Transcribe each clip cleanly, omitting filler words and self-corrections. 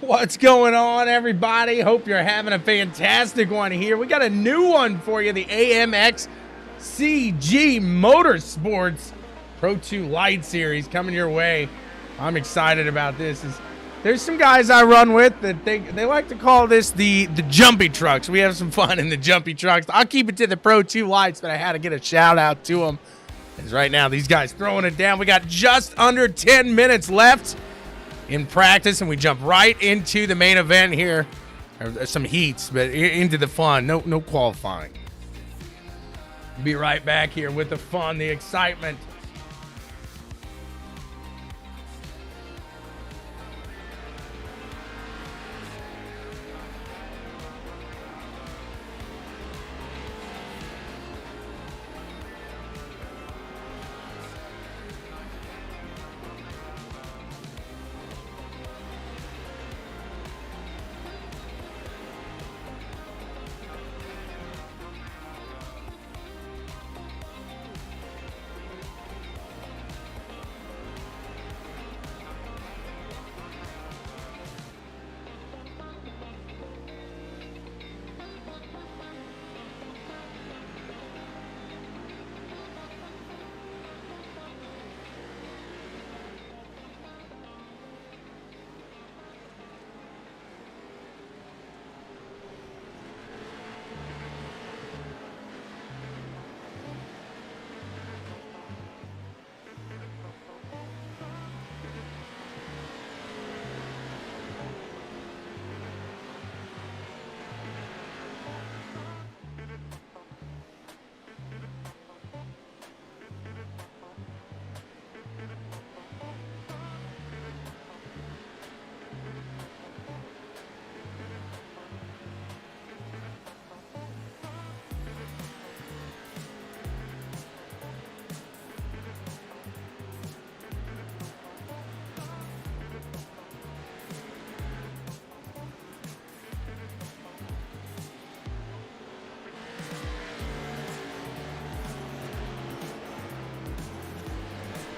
What's going on, everybody? Hope you're having a fantastic one here. We got a new one for you, the AMX CG Motorsports Pro 2 LITE series coming your way. I'm excited about this. There's some guys I run with that they like to call this the jumpy trucks. We have some fun in the jumpy trucks. I'll keep it to the Pro 2 LITEs, but I had to get a shout out to them. Because right now, these guys throwing it down. We got just under 10 minutes left in practice, and we jump right into the main event here. Some heats, but into the fun. No qualifying. Be right back here with the fun, the excitement.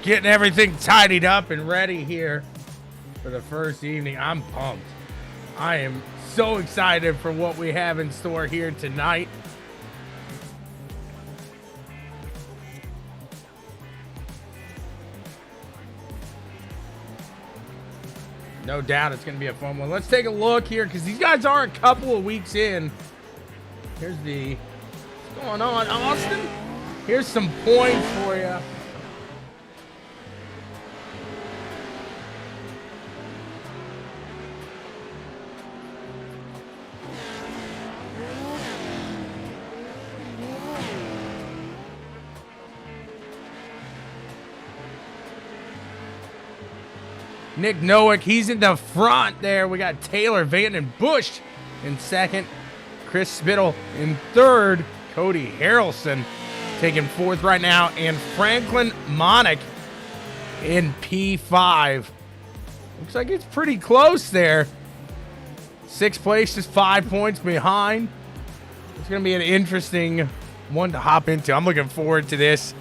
Getting everything tidied up and ready here for the first evening. I'm pumped. I am so excited for what we have in store here tonight. No doubt it's going to be a fun one. Let's take a look here because these guys are a couple of weeks in. Here's what's going on, Austin? Here's some points for you. Nick Nowick, he's in the front there. We got Taylor Vanden Bush in second. Chris Spittle in third. Cody Harrelson taking fourth right now. And Franklin Monick in P5. Looks like it's pretty close there. Sixth place, just 5 points behind. It's going to be an interesting one to hop into. I'm looking forward to this.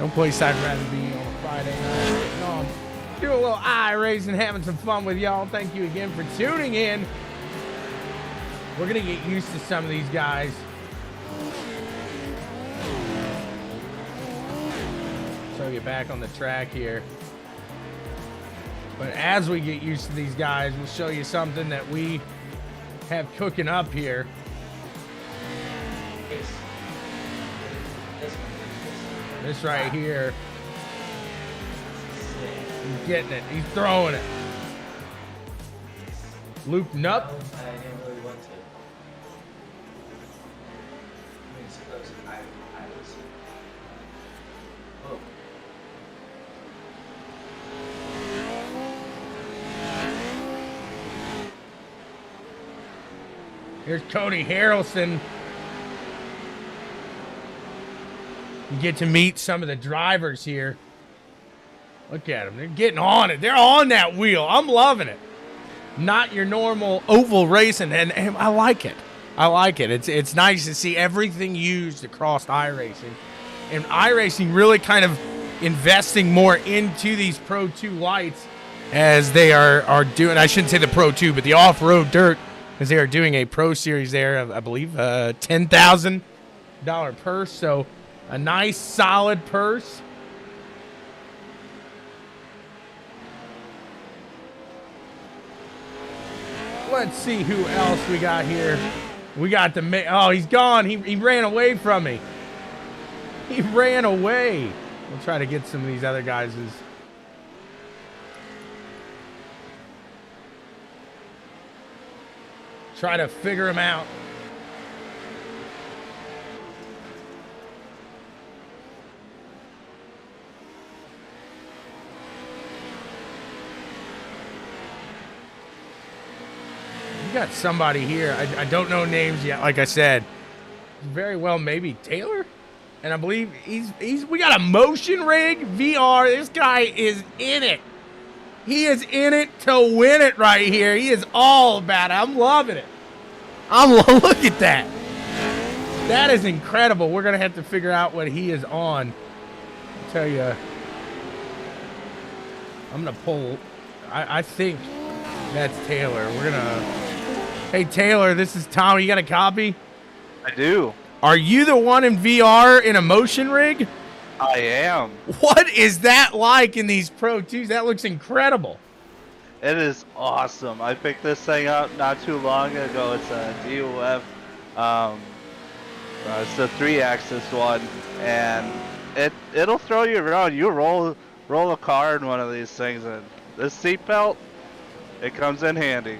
No place I'd rather be on a Friday night. Do a little iRacing, having some fun with y'all. Thank you again for tuning in. We're going to get used to some of these guys. So you're back on the track here. But as we get used to these guys, we'll show you something that we have cooking up here. This right here. He's getting it. He's throwing it. Looping up. I didn't really want to. I mean, suppose I was. Oh. Here's Cody Harrelson. You get to meet some of the drivers here. Look at them. They're getting on it. They're on that wheel. I'm loving it. Not your normal oval racing, and I like it. I like it. It's nice to see everything used across iRacing. And iRacing really kind of investing more into these Pro 2 LITEs as they are doing, I shouldn't say the Pro 2, but the off-road dirt, as they are doing a Pro Series there of, I believe, $10,000 purse. So a nice, solid purse. Let's see who else we got here. We got the, oh, he's gone. He ran away from me. He ran away. We'll try to get some of these other guys'. Try to figure him out. You got somebody here. I don't know names yet. Like I said, very well maybe Taylor, and I believe he's. We got a motion rig VR. This guy is in it. He is in it to win it right here. He is all about it. I'm loving it. Look at that. That is incredible. We're gonna have to figure out what he is on. I'll tell you. I'm gonna pull. I think that's Taylor. We're gonna. Hey Taylor, this is Tommy. You got a copy? I do. Are you the one in VR in a motion rig? I am. What is that like in these Pro 2s? That looks incredible. It is awesome. I picked this thing up not too long ago. It's a DOF. It's the 3-axis one, and it'll throw you around. You roll a car in one of these things, and this seatbelt, it comes in handy.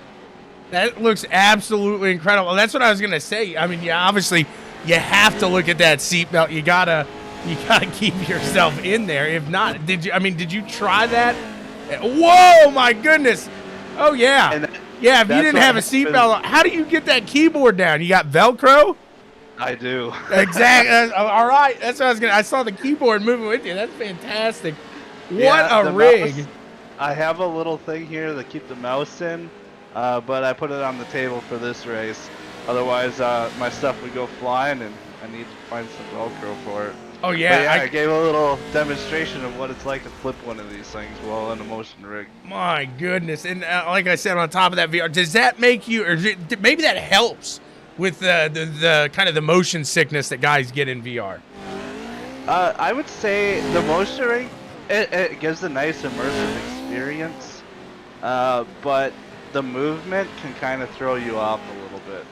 That looks absolutely incredible. That's what I was gonna say. I mean, yeah, obviously you have to look at that seatbelt. You gotta keep yourself in there. If not, did you try that? Whoa, my goodness! Oh yeah, yeah. If you didn't have a seatbelt, how do you get that keyboard down? You got Velcro? I do. Exactly. All right. That's what I was gonna. I saw the keyboard moving with you. That's fantastic. What a rig! Mouse, I have a little thing here to keep the mouse in. But I put it on the table for this race. Otherwise, my stuff would go flying, and I need to find some Velcro for it. Oh yeah, I gave a little demonstration of what it's like to flip one of these things while in a motion rig. My goodness, and like I said, on top of that VR, does that make you, or maybe that helps with the kind of the motion sickness that guys get in VR? I would say the motion rig, it gives a nice immersive experience, but the movement can kind of throw you off a little bit.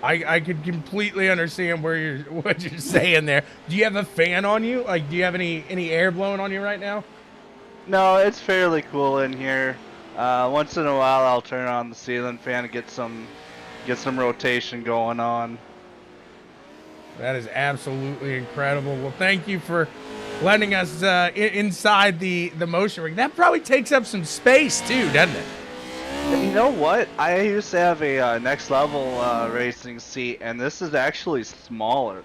I could completely understand what you're saying there. Do you have a fan on you? Like, do you have any air blowing on you right now? No, it's fairly cool in here. Once in a while, I'll turn on the ceiling fan to get some rotation going on. That is absolutely incredible. Well, thank you for letting us inside the motion rig. That probably takes up some space too, doesn't it? You know what? I used to have a next level racing seat, and this is actually smaller.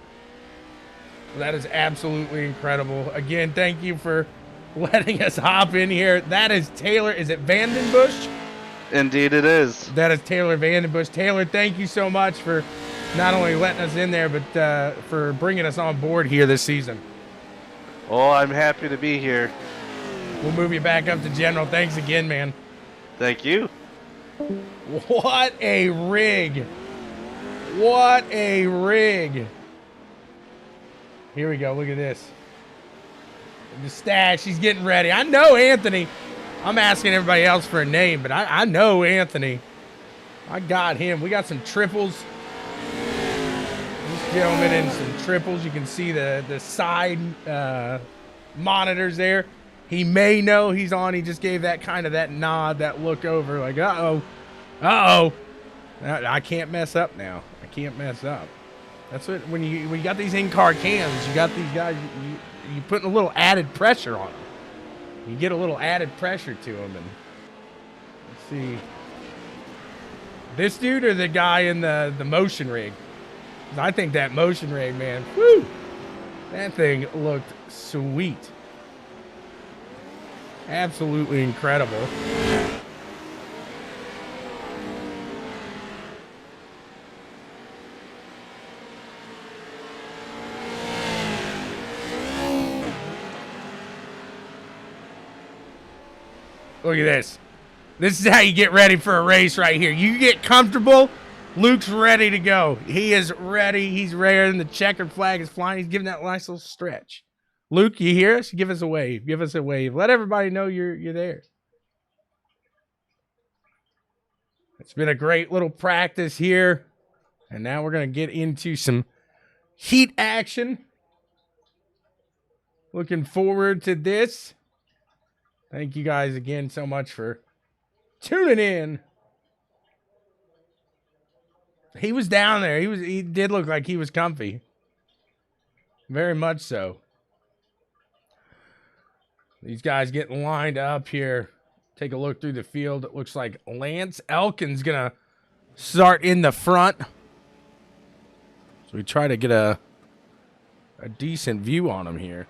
That is absolutely incredible. Again, thank you for letting us hop in here. That is Taylor. Is it Vandenbush? Indeed it is. That is Taylor Vandenbush. Taylor, thank you so much for not only letting us in there, but for bringing us on board here this season. Oh, I'm happy to be here. We'll move you back up to General. Thanks again, man. Thank you. What a rig. What a rig. Here we go. Look at this. The stash. He's getting ready. I know Anthony. I'm asking everybody else for a name, but I know Anthony. I got him. We got some triples. This gentleman in some triples. You can see the side monitors there. He may know he's on. He just gave that kind of that nod, that look over, like, uh-oh. Uh-oh. I can't mess up now. I can't mess up. That's what, when you got these in-car cams, you got these guys, you putting a little added pressure on them. You get a little added pressure to them. And let's see. This dude or the guy in the motion rig? I think that motion rig, man, whew, that thing looked sweet. Absolutely incredible. Look at this. This is how you get ready for a race right here. You get comfortable. Luke's ready to go. He is ready. He's ready, and the checkered flag is flying. He's giving that nice little stretch. Luke, you hear us? Give us a wave. Give us a wave. Let everybody know you're there. It's been a great little practice here. And now we're going to get into some heat action. Looking forward to this. Thank you guys again so much for tuning in. He was down there. He did look like he was comfy. Very much so. These guys getting lined up here. Take a look through the field. It looks like Lance Elkin's going to start in the front. So we try to get a decent view on him here.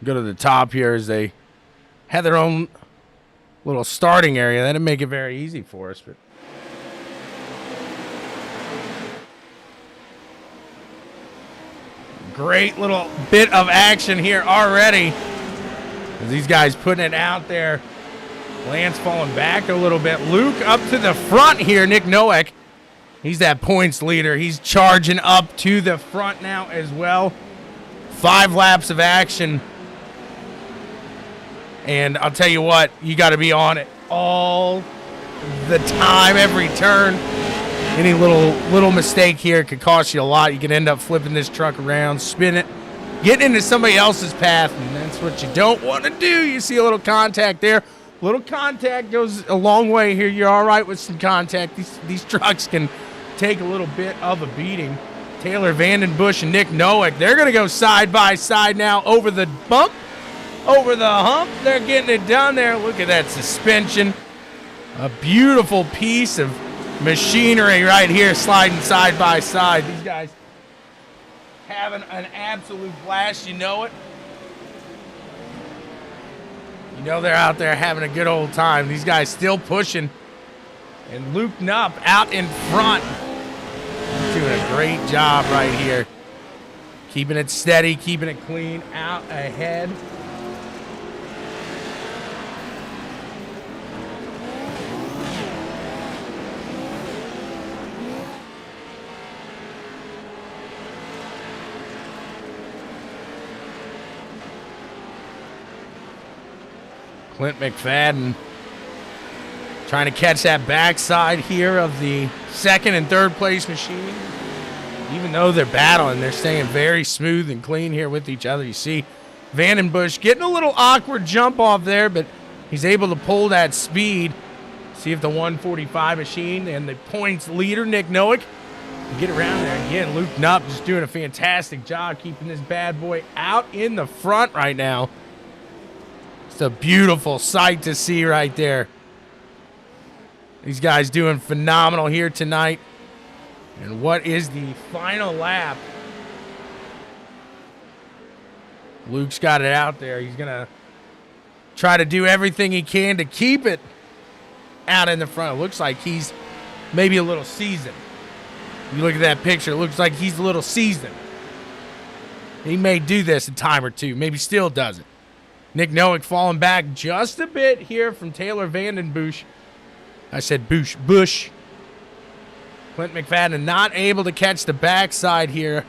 Go to the top here as they had their own little starting area. That didn't make it very easy for us, but great little bit of action here already. As these guys putting it out there. Lance falling back a little bit. Luke up to the front here. Nick Nowak, he's that points leader. He's charging up to the front now as well. 5 laps of action. And I'll tell you what, you got to be on it all the time, every turn. Any little mistake here could cost you a lot. You could end up flipping this truck around, spin it, getting into somebody else's path, and that's what you don't want to do. You see a little contact there. Little contact goes a long way here. You're all right with some contact. These trucks can take a little bit of a beating. Taylor Vandenbush and Nick Nowak, they're going to go side by side now over the bump, over the hump. They're getting it done there. Look at that suspension. A beautiful piece of machinery right here sliding side by side. These guys having an absolute blast. You know it. You know they're out there having a good old time. These guys still pushing. And Luke Knupp out in front. Doing a great job right here. Keeping it steady, keeping it clean, out ahead. Clint McFadden trying to catch that backside here of the second and third place machine. Even though they're battling, they're staying very smooth and clean here with each other. You see Vandenbush getting a little awkward jump off there, but he's able to pull that speed. See if the 145 machine and the points leader, Nick Nowak, can get around there. Again, Luke Knupp just doing a fantastic job keeping this bad boy out in the front right now. It's a beautiful sight to see right there. These guys doing phenomenal here tonight. And what is the final lap? Luke's got it out there. He's going to try to do everything he can to keep it out in the front. It looks like he's maybe a little seasoned. You look at that picture, it looks like he's a little seasoned. He may do this a time or two, maybe still does it. Nick Nowak falling back just a bit here from Taylor Vandenbush. I said Bush. Clint McFadden not able to catch the backside here.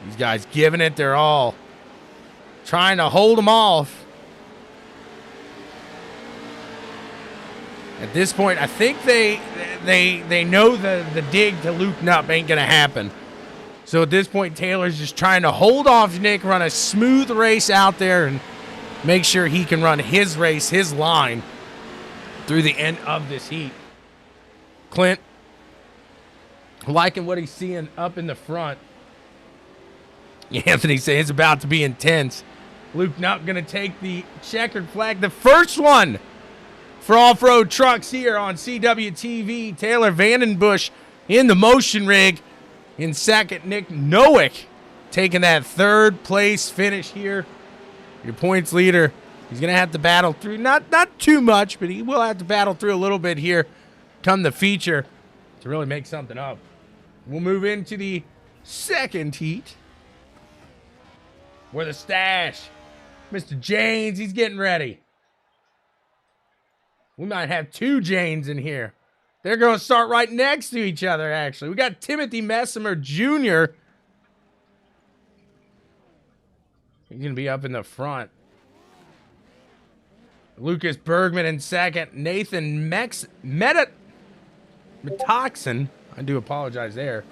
These guys giving it their all. Trying to hold them off. At this point, I think they know the dig to Luke Knupp ain't going to happen. So at this point, Taylor's just trying to hold off Nick, run a smooth race out there, and make sure he can run his race, his line, through the end of this heat. Clint, liking what he's seeing up in the front. Anthony saying it's about to be intense. Luke Knupp going to take the checkered flag, the first one for off-road trucks here on CWTV. Taylor Vandenbush in the motion rig. In second, Nick Nowak taking that third place finish here. Your points leader, He's going to have to battle through, not too much, but he will have to battle through a little bit here come the feature to really make something up. We'll move into the second heat where the stash, Mr. Janes, he's getting ready. We might have two Janes in here. They're going to start right next to each other, actually. We got Timothy Messimer Jr. He's going to be up in the front. Lucas Bergman in second. Nathan Metoxen. I do apologize there.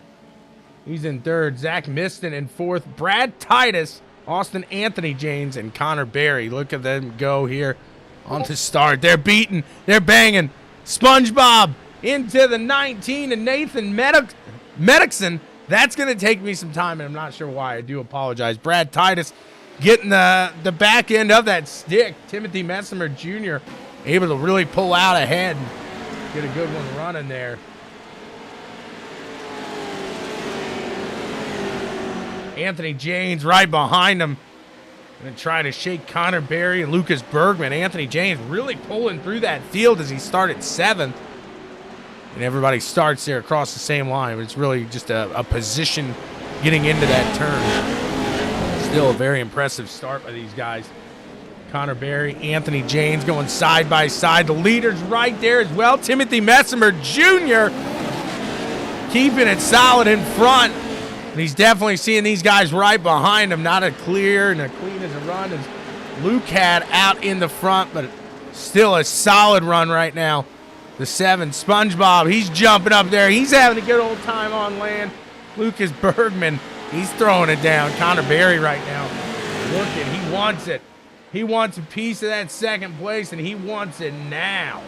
He's in third. Zach Miston in fourth. Brad Titus, Austin Anthony James, and Connor Berry. Look at them go here on the start. They're beating. They're banging. SpongeBob into the 19 and Nathan Metoxen. That's going to take me some time, and I'm not sure why. I do apologize. Brad Titus getting the back end of that stick. Timothy Messimer Jr. able to really pull out ahead and get a good one running there. Anthony James right behind him. Going to try to shake Connor Berry and Lucas Bergman. Anthony James really pulling through that field as he started seventh. And everybody starts there across the same line. But it's really just a position getting into that turn. Still a very impressive start by these guys. Connor Berry, Anthony James going side by side. The leader's right there as well. Timothy Messimer Jr. keeping it solid in front. And he's definitely seeing these guys right behind him. Not as clear and as clean as a run as Luke had out in the front, but still a solid run right now. The 7, SpongeBob, he's jumping up there. He's having a good old time on land. Lucas Bergman, he's throwing it down. Connor Berry right now looking. He wants it. He wants a piece of that second place, and he wants it now.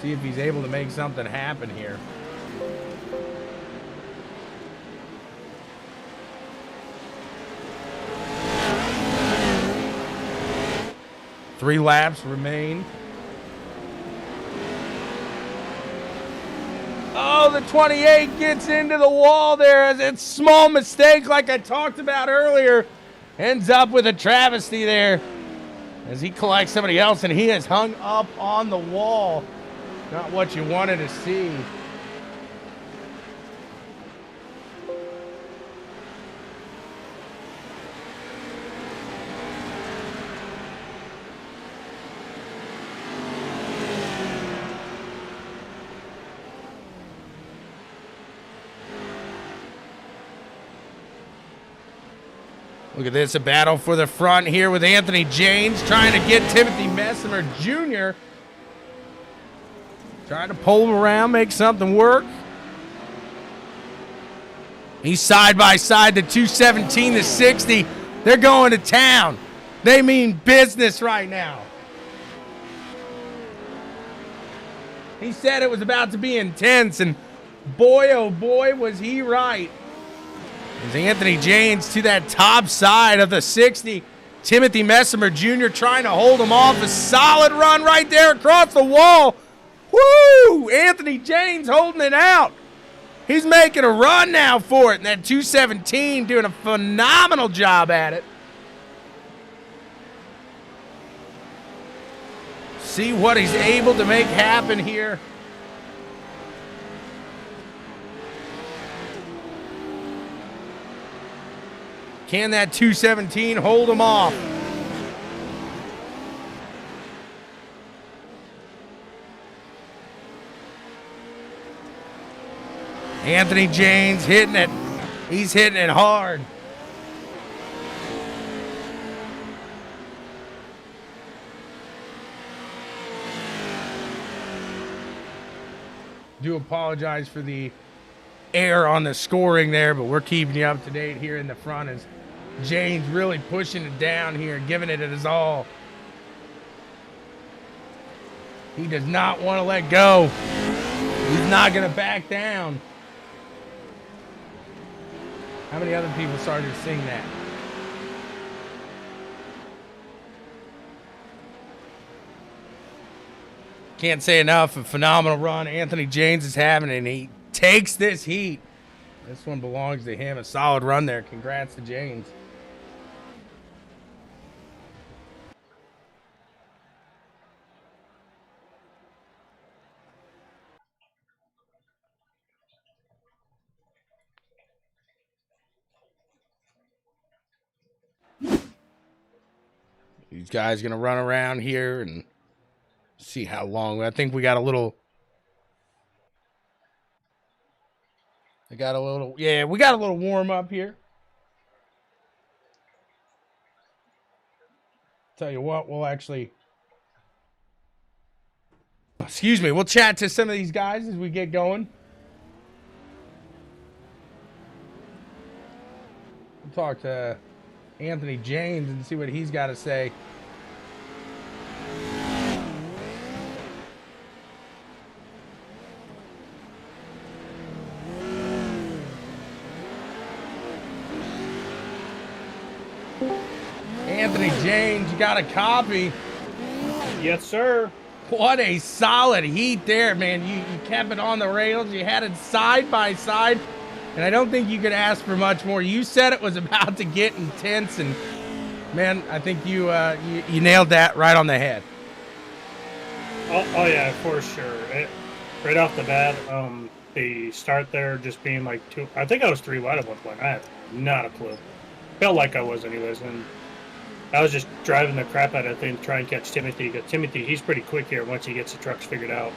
See if he's able to make something happen here. Three laps remain. Oh, the 28 gets into the wall there as a small mistake like I talked about earlier. Ends up with a travesty there as he collects somebody else, and he is hung up on the wall. Not what you wanted to see. Look at this, a battle for the front here with Anthony James trying to get Timothy Messimer Jr. Trying to pull him around, make something work. He's side by side, the 217, the 60. They're going to town. They mean business right now. He said it was about to be intense, and boy, oh boy, was he right. As Anthony James to that top side of the 60. Timothy Messimer Jr. trying to hold him off. A solid run right there across the wall. Woo! Anthony James holding it out. He's making a run now for it. And that 217 doing a phenomenal job at it. See what he's able to make happen here. Can that 217 hold him off? Anthony James hitting it. He's hitting it hard. Do apologize for the error on the scoring there, but we're keeping you up to date here in the front as James really pushing it down here, giving it his all. He does not want to let go. He's not going to back down. How many other people started to sing that? Can't say enough. A phenomenal run Anthony James is having, and he takes this heat. This one belongs to him. A solid run there. Congrats to James. These guys going to run around here and see how long. I think we got a little. We got a little warm up here. Tell you what, we'll chat to some of these guys as we get going. We'll talk to Anthony James and see what he's got to say. Anthony James, you got a copy. Yes, sir. What a solid heat there, man. You kept it on the rails. You had it side by side. And I don't think you could ask for much more. You said it was about to get intense. And, man, I think you nailed that right on the head. Oh yeah, for sure. Right off the bat, the start there just being like I think I was 3 wide at one point. I have not a clue. Felt like I was anyways. And I was just driving the crap out of the thing to try and catch Timothy. Because Timothy, he's pretty quick here once he gets the trucks figured out.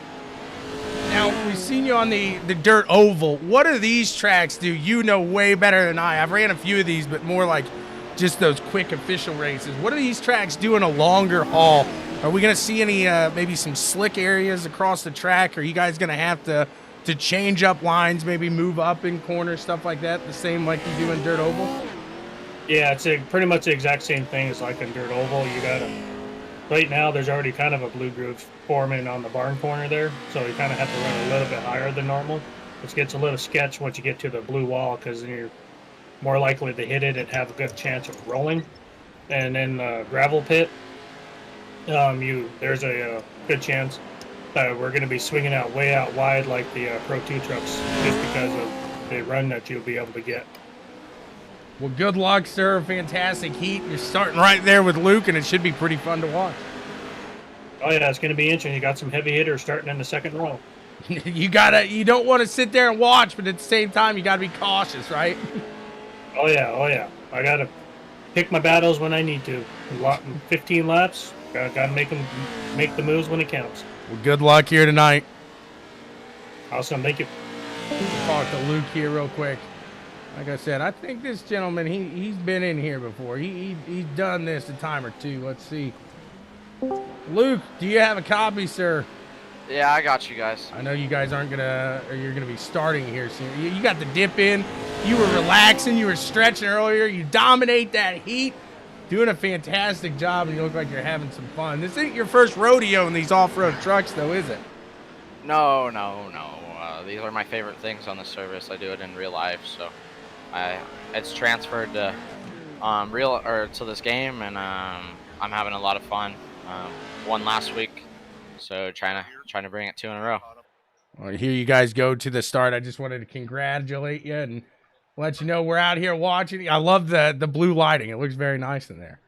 Now, we've seen you on the dirt oval. What do these tracks do? You know way better than I. I've ran a few of these, but more like just those quick official races. What do these tracks do in a longer haul? Are we going to see any maybe some slick areas across the track? Are you guys going to have to change up lines, maybe move up in corners, stuff like that, the same like you do in dirt oval? Yeah, it's pretty much the exact same thing as like in dirt oval. You got right now there's already kind of a blue groove forming on the barn corner there, so you kind of have to run a little bit higher than normal, which gets a little sketch once you get to the blue wall, because then you're more likely to hit it and have a good chance of rolling. And then the gravel pit, there's a good chance that we're going to be swinging out way out wide like the Pro 2 trucks, just because of the run that you'll be able to get. Well, good luck, sir. Fantastic heat. You're starting right there with Luke, and it should be pretty fun to watch. Oh yeah, it's going to be interesting. You got some heavy hitters starting in the second row. You don't want to sit there and watch, but at the same time, you got to be cautious, right? Oh yeah. I got to pick my battles when I need to. 15 laps. Got to make the moves when it counts. Well, good luck here tonight. Awesome, thank you. We'll talk to Luke here real quick. Like I said, I think this gentleman, he's been in here before. He's done this a time or two. Let's see. Luke, do you have a copy, sir? Yeah, I got you guys. I know you guys you're gonna be starting here soon. You got the dip in. You were relaxing. You were stretching earlier. You dominate that heat. Doing a fantastic job, and you look like you're having some fun. This ain't your first rodeo in these off-road trucks, though, is it? No. These are my favorite things on the service. I do it in real life, so it's transferred to to this game, and I'm having a lot of fun. Won last week, so trying to bring it 2 in a row. Well, here you guys go to the start. I just wanted to congratulate you and let you know we're out here watching. I love the blue lighting. It looks very nice in there.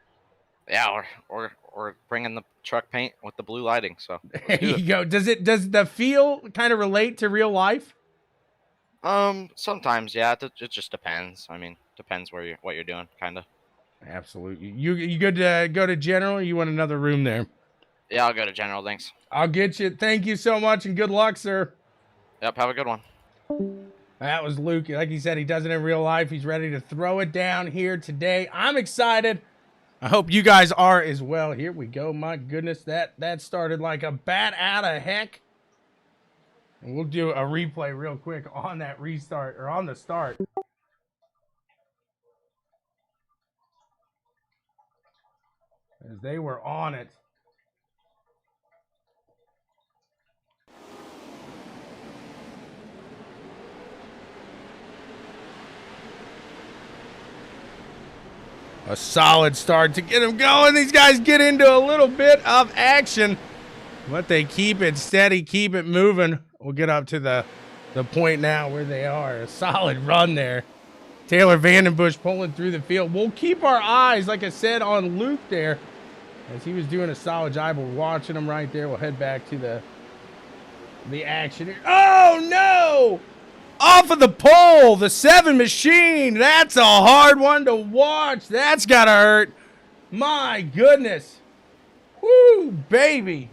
Yeah, we're bringing the truck paint with the blue lighting. So there you go. Does the feel kind of relate to real life? Sometimes, yeah. It just depends. I mean, depends what you're doing, kind of. Absolutely. You good to go to general? Or you want another room there? Yeah, I'll go to general. Thanks. I'll get you. Thank you so much, and good luck, sir. Yep. Have a good one. That was Luke. Like he said, he does it in real life. He's ready to throw it down here today. I'm excited. I hope you guys are as well. Here we go. My goodness, that started like a bat out of heck. And we'll do a replay real quick on that restart, or on the start. As they were on it. A solid start to get them going. These guys get into a little bit of action, but they keep it steady, keep it moving. We'll get up to the point now where they are. A solid run there. Taylor Vandenbush pulling through the field. We'll keep our eyes, like I said, on Luke there, as he was doing a solid job. We're watching him right there. We'll head back to the action here. Oh, no! Off of the pole, the 7 machine. That's a hard one to watch. That's got to hurt. My goodness. Woo, baby.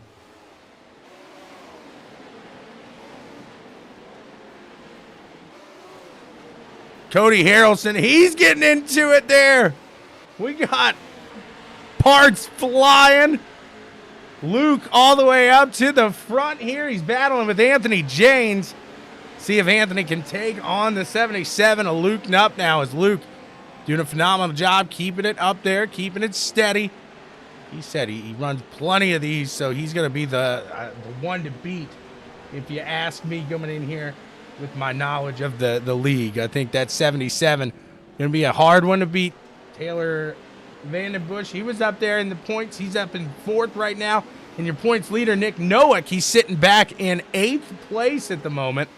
Cody Harrelson, he's getting into it there. We got parts flying. Luke all the way up to the front here. He's battling with Anthony Janes. See if Anthony can take on the 77 of Luke Nupp now, as Luke doing a phenomenal job keeping it up there, keeping it steady. He said he runs plenty of these, so he's going to be the one to beat, if you ask me, coming in here with my knowledge of the league. I think that 77 going to be a hard one to beat. Taylor Vandenbush, he was up there in the points. He's up in 4th right now. And your points leader, Nick Nowak, he's sitting back in 8th place at the moment.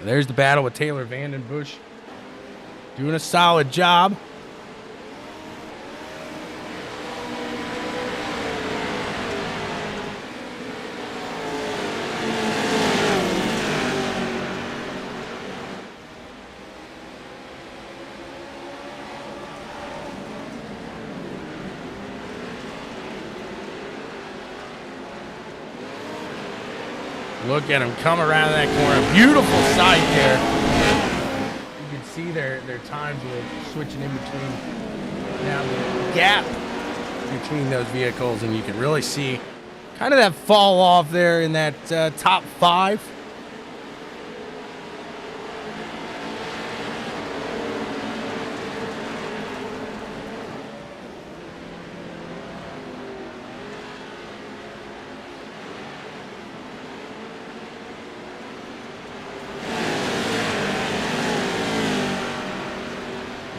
There's the battle with Taylor Vandenbush. Doing a solid job. Look at him come around that corner. Beautiful sight there. You can see their times were switching in between. Now the gap between those vehicles, and you can really see kind of that fall off there in that top 5.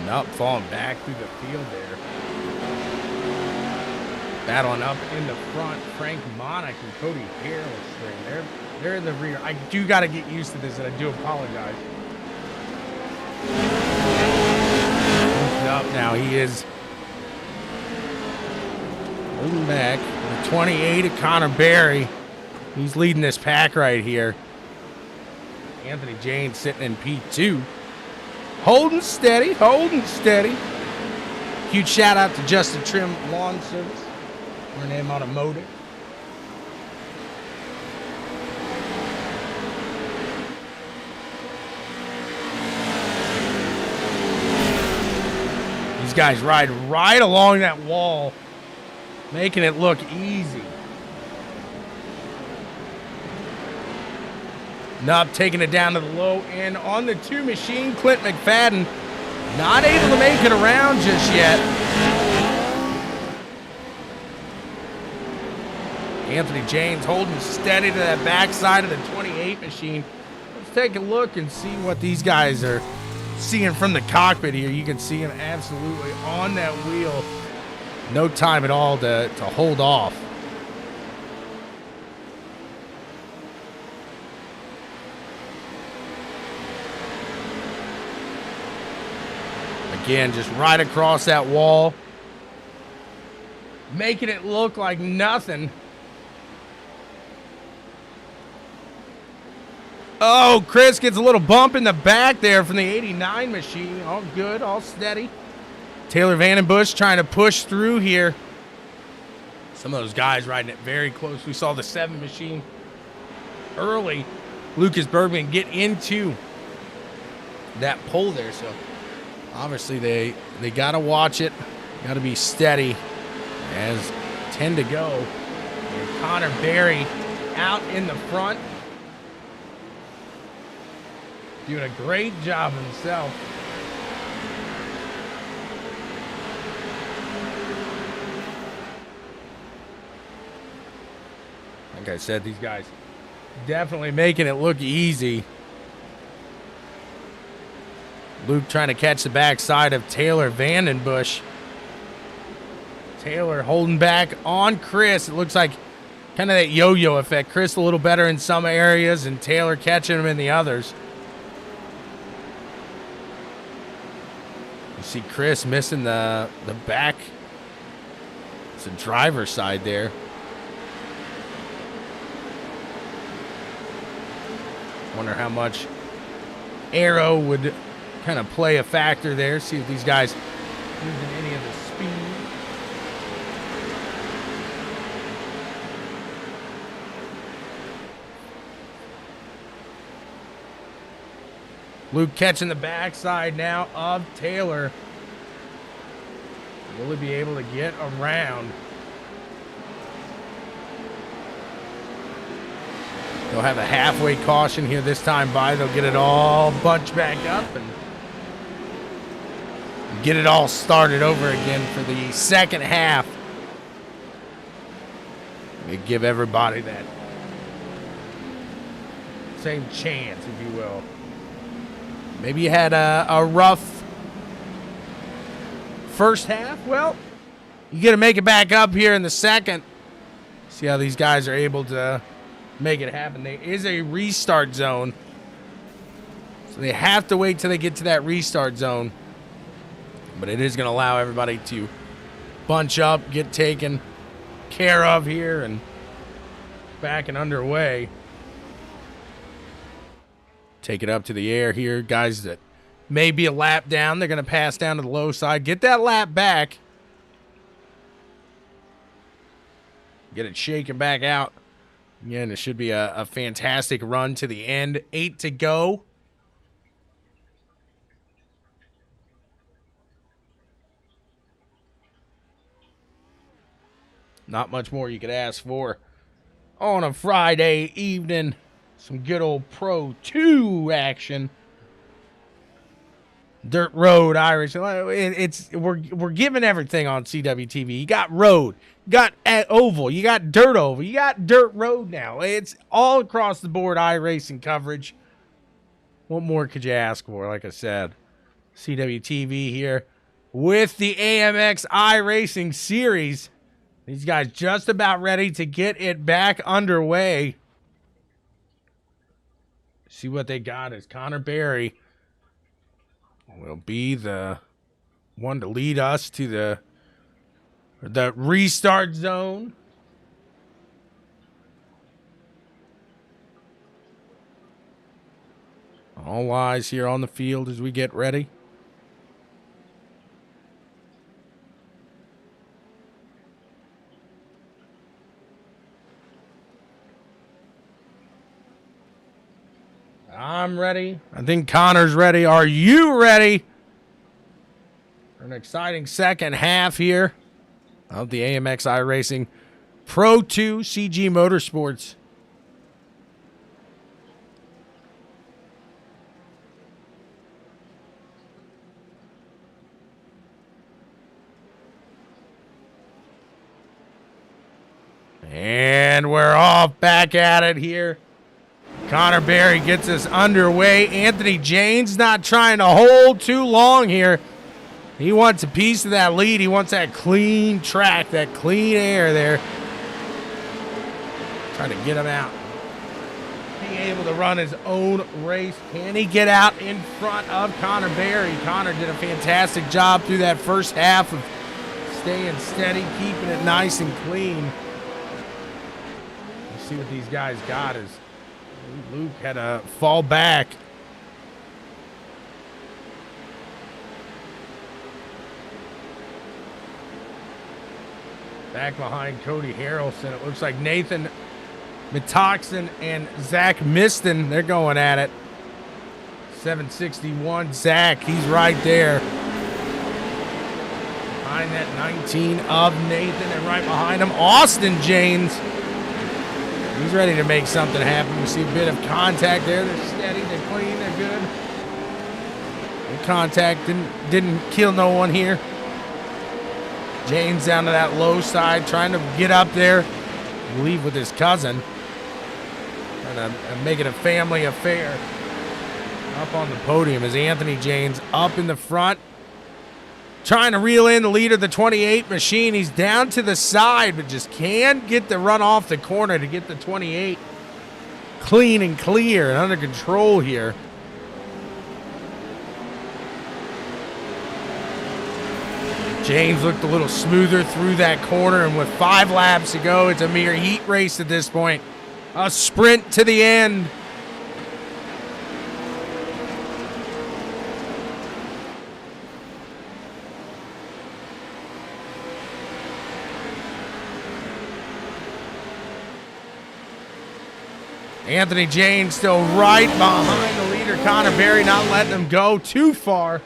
Up, falling back through the field there. Battling up in the front, Frank Monach and Cody Harrelson. They're in the rear. I do got to get used to this, and I do apologize. Up now, he is holding back. The 28 of Connor Berry. He's leading this pack right here. Anthony Janes sitting in P2. Holding steady, holding steady. Huge shout out to Justin Trim Lawn Service. We're name automotive. These guys ride right along that wall, making it look easy. Nupp taking it down to the low end on the 2 machine. Clint McFadden not able to make it around just yet. Anthony Janes holding steady to that backside of the 28 machine. Let's take a look and see what these guys are seeing from the cockpit here. You can see him absolutely on that wheel. No time at all to hold off. Again, just right across that wall, making it look like nothing. Oh, Chris gets a little bump in the back there from the 89 machine. All good, all steady. Taylor Vandenbush trying to push through here. Some of those guys riding it very close. We saw the 7 machine early. Lucas Bergman get into that pole there, so obviously they got to watch it, got to be steady as 10 to go. And Connor Berry out in the front, doing a great job himself. Like I said, these guys definitely making it look easy. Luke trying to catch the backside of Taylor Vandenbush. Taylor holding back on Chris. It looks like kind of that yo-yo effect. Chris a little better in some areas and Taylor catching him in the others. You see Chris missing the back. It's the driver's side there. Wonder how much aero would kind of play a factor there. See if these guys using any of the speed. Luke catching the backside now of Taylor. Will he be able to get around? They'll have a halfway caution here this time by. They'll get it all bunched back up and get it all started over again for the second half. They give everybody that same chance, if you will. Maybe you had a rough first half. Well, you got to make it back up here in the second. See how these guys are able to make it happen. There is a restart zone, so they have to wait till they get to that restart zone. But it is going to allow everybody to bunch up, get taken care of here, and back and underway. Take it up to the air here. Guys that may be a lap down, they're going to pass down to the low side. Get that lap back. Get it shaken back out. Again, it should be a fantastic run to the end. 8 to go. Not much more you could ask for on a Friday evening. Some good old Pro 2 action. Dirt road iRacing. We're giving everything on CWTV. You got road, you got oval, you got dirt oval, you got dirt road now. It's all across the board iRacing coverage. What more could you ask for? Like I said, CWTV here with the AMX iRacing series. These guys just about ready to get it back underway. See what they got is Connor Berry will be the one to lead us to the restart zone. All eyes here on the field as we get ready. I'm ready. I think Connor's ready. Are you ready for an exciting second half here of the AMX iRacing Pro 2 CG Motorsports? And we're off back at it here. Connor Berry gets us underway. Anthony James not trying to hold too long here. He wants a piece of that lead. He wants that clean track, that clean air there. Trying to get him out. Being able to run his own race. Can he get out in front of Connor Berry? Connor did a fantastic job through that first half of staying steady, keeping it nice and clean. Let's see what these guys got is Luke had to fall back. Back behind Cody Harrelson. It looks like Nathan Metoxen and Zach Miston, they're going at it. 761, Zach, he's right there. Behind that 19 of Nathan, and right behind him, Austin James. He's ready to make something happen. We see a bit of contact there. They're steady, they're clean, they're good. The contact didn't kill no one here. James down to that low side, trying to get up there. Leave with his cousin. Trying to make it a family affair. Up on the podium is Anthony James up in the front. Trying to reel in the leader, the 28 machine. He's down to the side, but just can't get the run off the corner to get the 28 clean and clear and under control here. James looked a little smoother through that corner, and with 5 laps to go, it's a mere heat race at this point. A sprint to the end. Anthony James still right behind the leader, ButtKicker, Connor Berry not letting him go too far.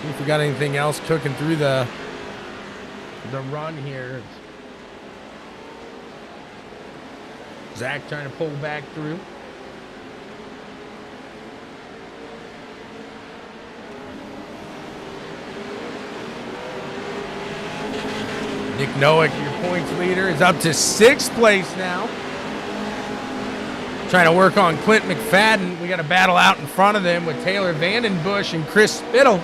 See if we got anything else cooking through the run here. Zach trying to pull back through. Nick Noack, your points leader, is up to 6th place now. Trying to work on Clint McFadden. We got a battle out in front of them with Taylor Vandenbush and Chris Spittle.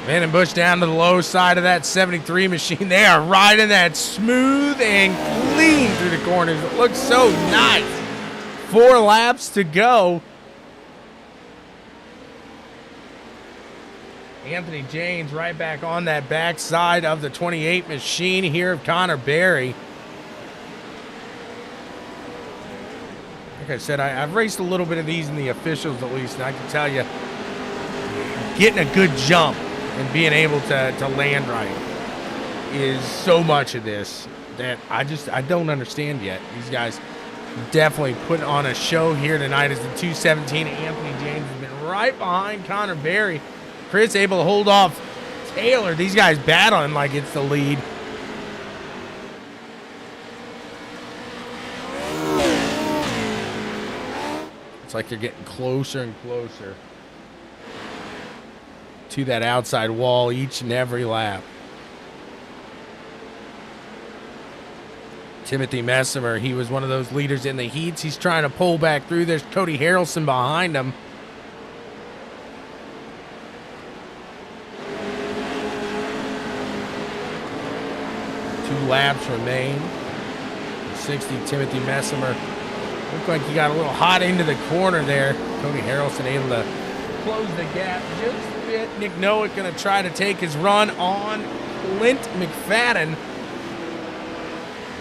Vandenbush down to the low side of that 73 machine. They are riding that smooth and clean through the corners. It looks so nice. 4 laps to go. Anthony James right back on that backside of the 28 machine here of Connor Berry. Like I said, I've raced a little bit of these in the officials at least, and I can tell you, getting a good jump and being able to land right is so much of this that I don't understand yet. These guys definitely put on a show here tonight as the 217 Anthony James has been right behind Connor Berry. Chris able to hold off Taylor. These guys battling like it's the lead. It's like they're getting closer and closer to that outside wall each and every lap. Timothy Messimer, he was one of those leaders in the heats. He's trying to pull back through. There's Cody Harrelson behind him. Laps remain. 60 Timothy Messimer. Looked like he got a little hot into the corner there. Cody Harrelson able to close the gap just a bit. Nick Noack going to try to take his run on Clint McFadden.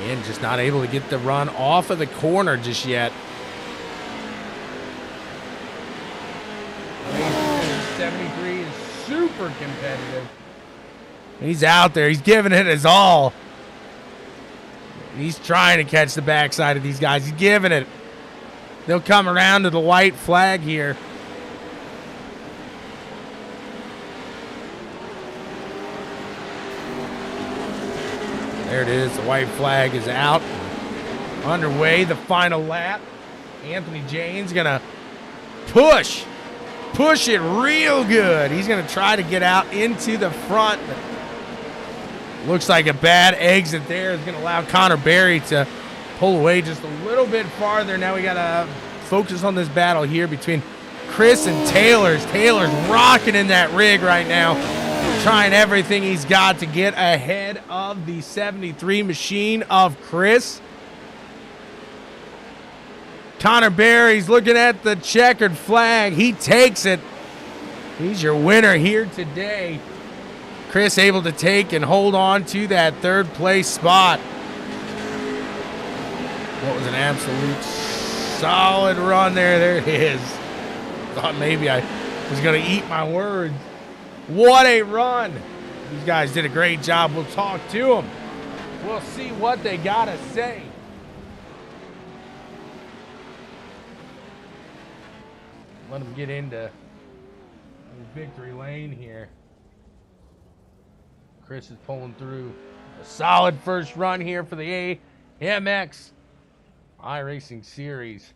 And just not able to get the run off of the corner just yet. 73 is super competitive. He's out there. He's giving it his all. He's trying to catch the backside of these guys. He's giving it. They'll come around to the white flag here. There it is. The white flag is out. Underway, the final lap. Anthony James going to push it real good. He's going to try to get out into the front. Looks like a bad exit there is going to allow Connor Berry to pull away just a little bit farther. Now we got to focus on this battle here between Chris and Taylor's. Taylor's rocking in that rig right now, trying everything he's got to get ahead of the 73 machine of Chris. Connor Berry's looking at the checkered flag. He takes it. He's your winner here today. Chris able to take and hold on to that 3rd place spot. What was an absolute solid run there. There it is. Thought maybe I was going to eat my words. What a run. These guys did a great job. We'll talk to them. We'll see what they got to say. Let them get into victory lane here. Chris is pulling through a solid first run here for the AMX iRacing Series.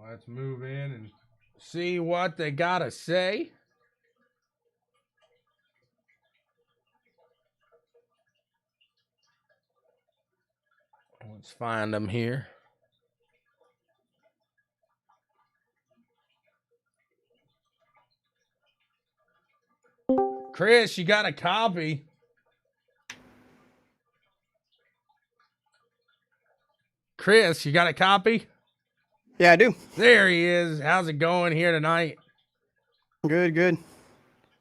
Let's move in and see what they got to say. Let's find them here. Chris, you got a copy. Chris, you got a copy? Yeah, I do. There he is. How's it going here tonight? Good, good.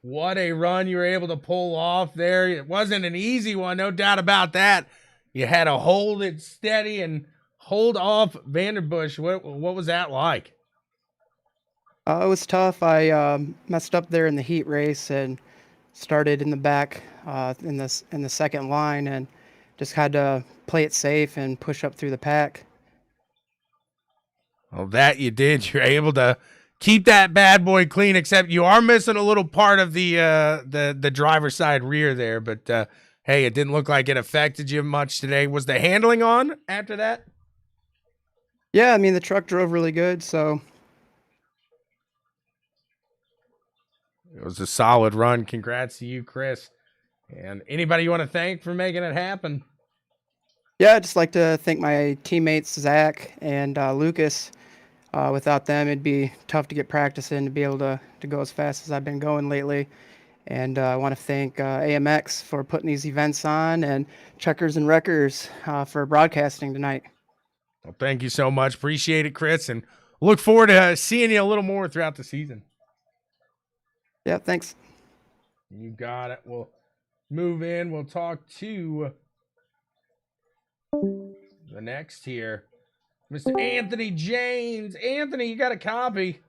What a run you were able to pull off there. It wasn't an easy one, no doubt about that. You had to hold it steady and hold off Vanderbush. What was that like? It was tough. I messed up there in the heat race and started in the back in the second line, and just had to play it safe and push up through the pack. Well, that you did. You're able to keep that bad boy clean, except you are missing a little part of the driver's side rear there. But hey, it didn't look like it affected you much today. Was the handling on after that? Yeah, I mean, the truck drove really good, so it was a solid run. Congrats to you, Chris. And anybody you want to thank for making it happen? yeah, I'd just like to thank my teammates, Zach and Lucas. Without them, it'd be tough to get practice in to be able to go as fast as I've been going lately. And I want to thank AMX for putting these events on, and Checkers and Wreckers for broadcasting tonight. Well, thank you so much. Appreciate it, Chris, and look forward to seeing you a little more throughout the season. Yeah, thanks. You got it. We'll move in. We'll talk to the next here, Mr. Anthony James. Anthony, you got a copy?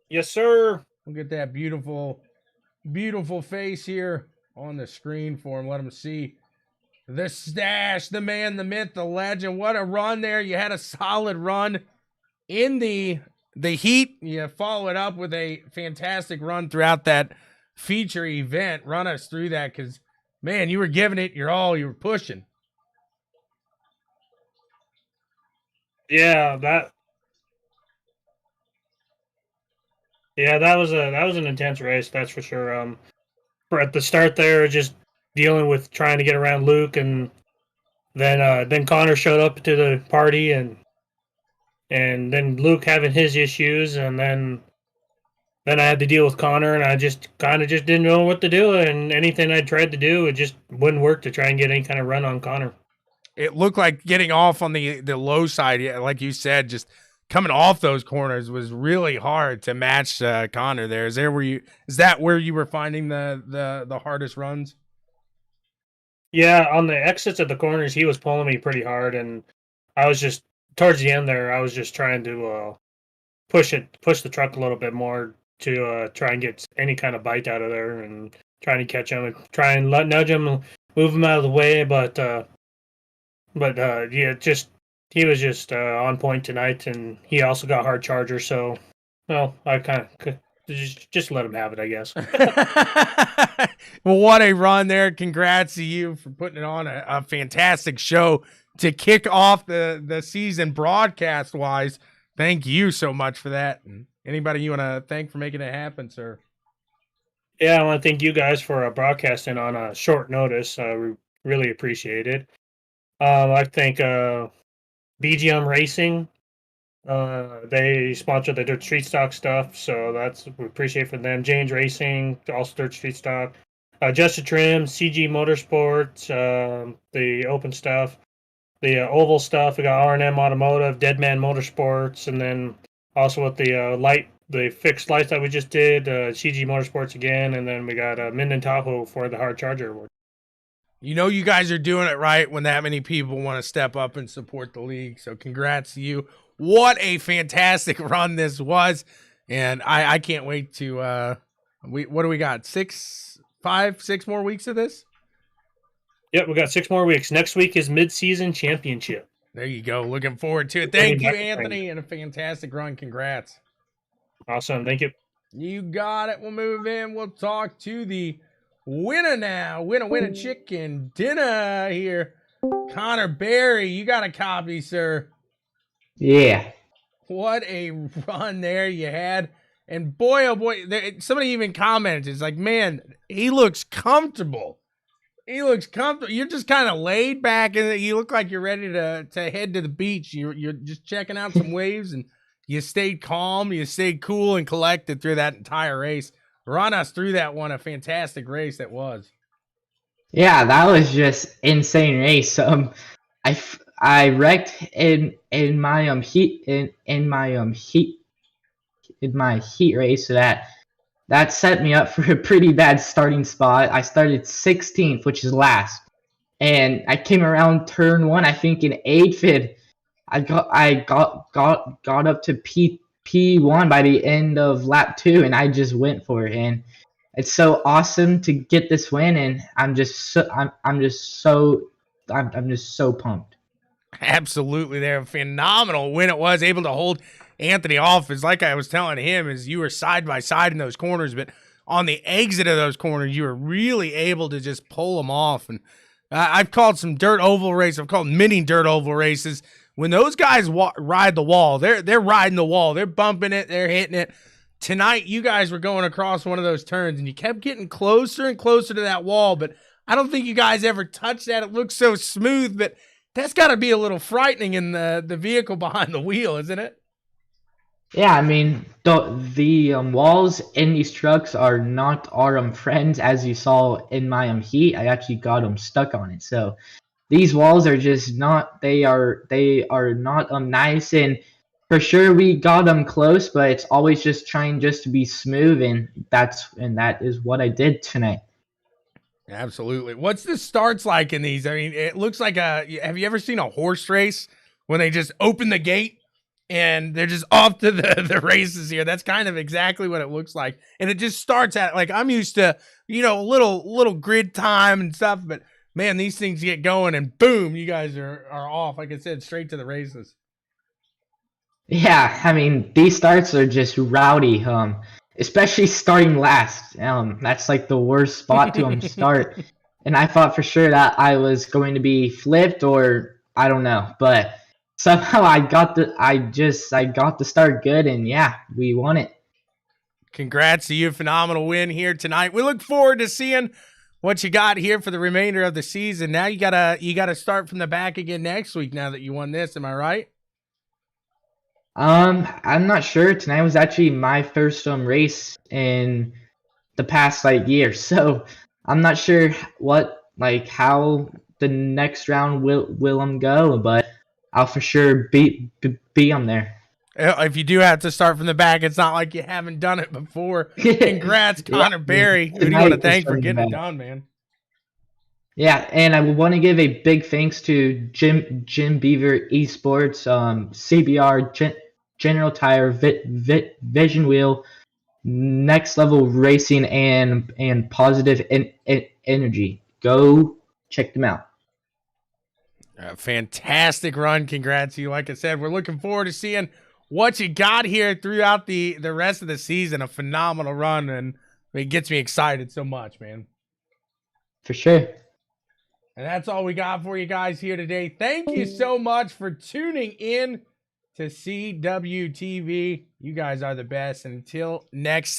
Yes, sir. We'll get that beautiful, beautiful face here on the screen for him. Let him see the stash, the man, the myth, the legend. What a run there. You had a solid run in the heat. You follow it up with a fantastic run throughout that feature event. Run us through that, because, man, you were giving it your all. You were pushing. Yeah, that was an intense race, that's for sure. For at the start there, just dealing with trying to get around Luke, and then Connor showed up to the party, and then Luke having his issues, and then I had to deal with Connor, and I just didn't know what to do, and anything I tried to do, it just wouldn't work to try and get any kind of run on Connor. It looked like getting off on the low side, like you said, just coming off those corners was really hard to match Connor there. Is that where you were finding the hardest runs? Yeah, on the exits at the corners, he was pulling me pretty hard, and I was just towards the end there. I was just trying to push the truck a little bit more to try and get any kind of bite out of there, and trying to catch him and try and nudge him, move him out of the way. But yeah, he was just on point tonight, and he also got hard charger. So, well, I kind of just let him have it, I guess. Well, what a run there. Congrats to you for putting it on a fantastic show to kick off the season broadcast wise. Thank you so much for that. And anybody you want to thank for making it happen, sir? Yeah, I want to thank you guys for broadcasting on a short notice. We really appreciate it. I thank BGM Racing. They sponsor the Dirt Street Stock stuff, so we appreciate for them. James Racing, also Dirt Street Stock. Just a Trim, CG Motorsports, the open stuff, the oval stuff. We got R&M Automotive, Deadman Motorsports, and then also with the fixed lights that we just did, CG Motorsports again, and then we got Minden Tahoe for the Hard Charger Award. You know you guys are doing it right when that many people want to step up and support the league. So congrats to you. What a fantastic run this was. And I can't wait to what do we got? 6 more weeks of this? Yep, we got 6 more weeks. Next week is mid-season championship. There you go. Looking forward to it. Thank you, Anthony, and a fantastic run. Congrats. Awesome. Thank you. You got it. We'll move in. We'll talk to the winner now. Winner chicken dinner here. Connor Berry, you got a copy, sir. Yeah. What a run there you had. And boy, oh boy, somebody even commented, it's like, man, he looks comfortable. He looks comfortable. You're just kind of laid back, and you look like you're ready to head to the beach. You're just checking out some waves, and you stayed calm, you stayed cool and collected through that entire race. Run us through that one, a fantastic race that was. Yeah, that was just insane race. I wrecked in my heat race, so that that set me up for a pretty bad starting spot. I started 16th, which is last, and I came around turn 1, I think in aphid. I got up to P1 by the end of lap 2, and I just went for it. And it's so awesome to get this win, and I'm just so pumped. Absolutely, they're a phenomenal win it was, able to hold Anthony off. Is like I was telling him, is you were side by side in those corners, but on the exit of those corners, you were really able to just pull them off. And I've called some dirt oval races. I've called mini dirt oval races. When those guys ride the wall, they're riding the wall. They're bumping it. They're hitting it. Tonight, you guys were going across one of those turns, and you kept getting closer and closer to that wall, but I don't think you guys ever touched that. It looks so smooth, but that's got to be a little frightening in the vehicle behind the wheel, isn't it? Yeah, I mean, the walls in these trucks are not our friends, as you saw in my heat. I actually got them stuck on it. So these walls are just not. They are not nice, and for sure we got them close, but it's always just trying just to be smooth, and that is what I did tonight. Absolutely. What's the starts like in these? I mean, it looks like have you ever seen a horse race when they just open the gate and they're just off to the races here? That's kind of exactly what it looks like. And it just starts at, like, I'm used to, a little grid time and stuff, but man, these things get going and boom, you guys are off, like I said, straight to the races. Yeah, I mean, these starts are just rowdy, especially starting last. That's like the worst spot to start. And I thought for sure that I was going to be flipped, or I don't know, but somehow I got the start good, and yeah, we won it. Congrats to you. Phenomenal win here tonight. We look forward to seeing what you got here for the remainder of the season. Now you gotta start from the back again next week now that you won this. Am I right? I'm not sure. Tonight was actually my first race in the past year, so I'm not sure how the next round will go, but I'll for sure be on there. If you do have to start from the back, it's not like you haven't done it before. Congrats, Connor Berry. Who do you want to thank for getting it done, man? Yeah, and I want to give a big thanks to Jim Beaver Esports, CBR, General Tire, Vision Wheel, Next Level Racing, and Positive Energy. Go check them out. A fantastic run. Congrats to you. Like I said, we're looking forward to seeing what you got here throughout the rest of the season. A phenomenal run, and it gets me excited so much, man. For sure. And that's all we got for you guys here today. Thank you so much for tuning in to CWTV. You guys are the best. And until next time.